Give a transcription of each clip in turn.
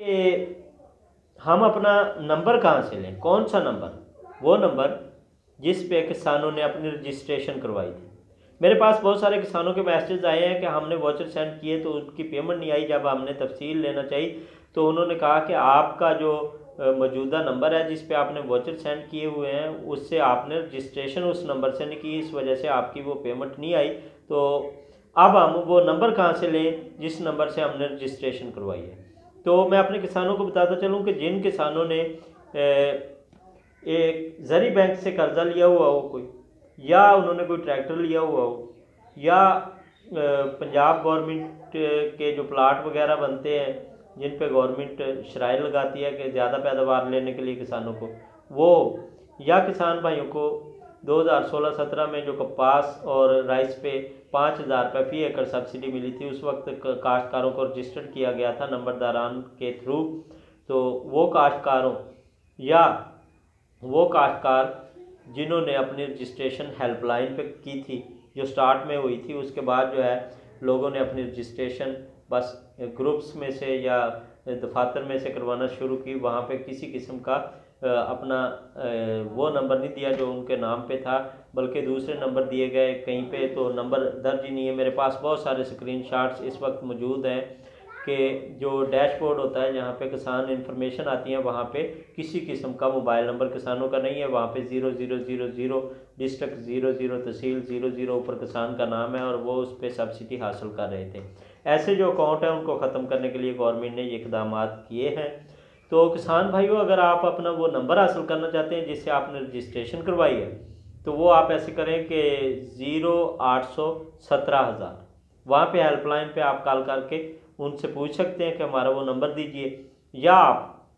कि हम अपना नंबर कहाँ से लें, कौन सा नंबर, वो नंबर जिस पे किसानों ने अपनी रजिस्ट्रेशन करवाई थी। मेरे पास बहुत सारे किसानों के मैसेज आए हैं कि हमने वाचर सेंड किए तो उनकी पेमेंट नहीं आई। जब हमने तफसील लेना चाहिए तो उन्होंने कहा कि आपका जो मौजूदा नंबर है जिस पे आपने वाचर सेंड किए हुए हैं उससे आपने रजिस्ट्रेशन उस नंबर से नहीं की, इस वजह से आपकी वो पेमेंट नहीं आई। तो अब हम वो नंबर कहाँ से लें जिस नंबर से हमने रजिस्ट्रेशन करवाई है। तो मैं अपने किसानों को बताता चलूँ कि जिन किसानों ने एक ज़री बैंक से कर्जा लिया हुआ हो कोई, या उन्होंने कोई ट्रैक्टर लिया हुआ हो, या पंजाब गवर्नमेंट के जो प्लाट वगैरह बनते हैं जिन पे गवर्नमेंट शराइ लगाती है कि ज़्यादा पैदावार लेने के लिए किसानों को, वो या किसान भाइयों को 2016-17 में जो कपास और राइस पे 5,000 रुपये फ़ी एकड़ सब्सिडी मिली थी, उस वक्त काश्तकारों को रजिस्टर्ड किया गया था नंबरदारान के थ्रू। तो वो काश्तकारों या वो काश्तकार जिन्होंने अपनी रजिस्ट्रेशन हेल्पलाइन पे की थी जो स्टार्ट में हुई थी, उसके बाद जो है लोगों ने अपनी रजिस्ट्रेशन बस ग्रुप्स में से या दफातर में से करवाना शुरू की। वहाँ पे किसी किस्म का अपना वो नंबर नहीं दिया जो उनके नाम पे था, बल्कि दूसरे नंबर दिए गए। कहीं पे तो नंबर दर्ज ही नहीं है। मेरे पास बहुत सारे स्क्रीनशॉट्स इस वक्त मौजूद हैं कि जो डैशबोर्ड होता है जहाँ पे किसान इन्फॉर्मेशन आती है वहाँ पे किसी किस्म का मोबाइल नंबर किसानों का नहीं है। वहाँ पे 0000 डिस्ट्रिक्ट 00 तहसील 00 ऊपर किसान का नाम है और वो उस पर सब्सिडी हासिल कर रहे थे। ऐसे जो अकाउंट है उनको ख़त्म करने के लिए गवर्नमेंट ने ये इकदाम किए हैं। तो किसान भाइयों, अगर आप अपना वो नंबर हासिल करना चाहते हैं जिससे आपने रजिस्ट्रेशन करवाई है, तो वो आप ऐसे करें कि 0800-17,000 वहाँ पे हेल्पलाइन पे आप कॉल करके उनसे पूछ सकते हैं कि हमारा वो नंबर दीजिए, या आप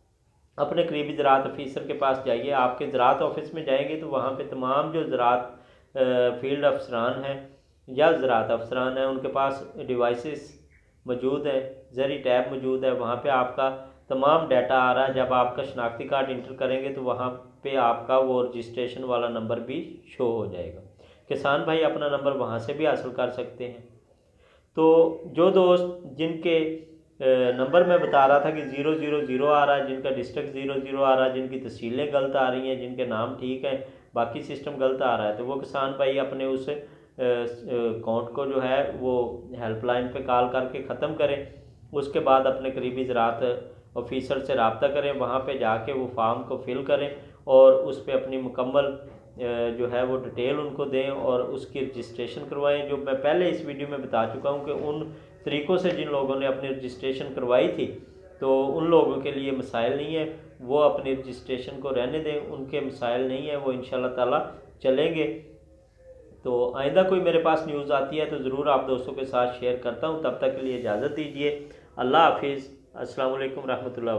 अपने करीबी ज़राअत ऑफिसर के पास जाइए। आपके ज़राअत ऑफिस में जाएंगे तो वहाँ पे तमाम जो ज़राअत फील्ड अफसरान हैं या ज़राअत अफसरान हैं उनके पास डिवाइसेस मौजूद हैं, ज़री टैब मौजूद है, वहाँ पे आपका तमाम डाटा आ रहा है। जब आपका शनाख्ती कार्ड इंटर करेंगे तो वहाँ पे आपका वो रजिस्ट्रेशन वाला नंबर भी शो हो जाएगा। किसान भाई अपना नंबर वहाँ से भी हासिल कर सकते हैं। तो जो दोस्त जिनके नंबर मैं बता रहा था कि 000 आ रहा है, जिनका डिस्ट्रिक्ट 00 आ रहा है, जिनकी तहसीलें गलत आ रही हैं, जिनके नाम ठीक हैं, बाकी सिस्टम गलत आ रहा है, तो वो किसान भाई अपने उस अकाउंट को जो है वो हेल्पलाइन पे कॉल करके ख़त्म करें। उसके बाद अपने करीबी ज़राअत ऑफिसर से रब्ता करें, वहाँ पे जाके वो फार्म को फिल करें और उस पर अपनी मुकम्मल जो है वो डिटेल उनको दें और उसकी रजिस्ट्रेशन करवाएं। जो मैं पहले इस वीडियो में बता चुका हूँ कि उन तरीक़ों से जिन लोगों ने अपनी रजिस्ट्रेशन करवाई थी तो उन लोगों के लिए मसाइल नहीं है, वो अपनी रजिस्ट्रेशन को रहने दें, उनके मसाइल नहीं है, वो इंशाल्लाह ताला चलेंगे। तो आइंदा कोई मेरे पास न्यूज़ आती है तो ज़रूर आप दोस्तों के साथ शेयर करता हूँ। तब तक के लिए इजाज़त दीजिए। अल्लाह हाफिज़। अस्सलाम वालेकुम रहमतुल्लाह।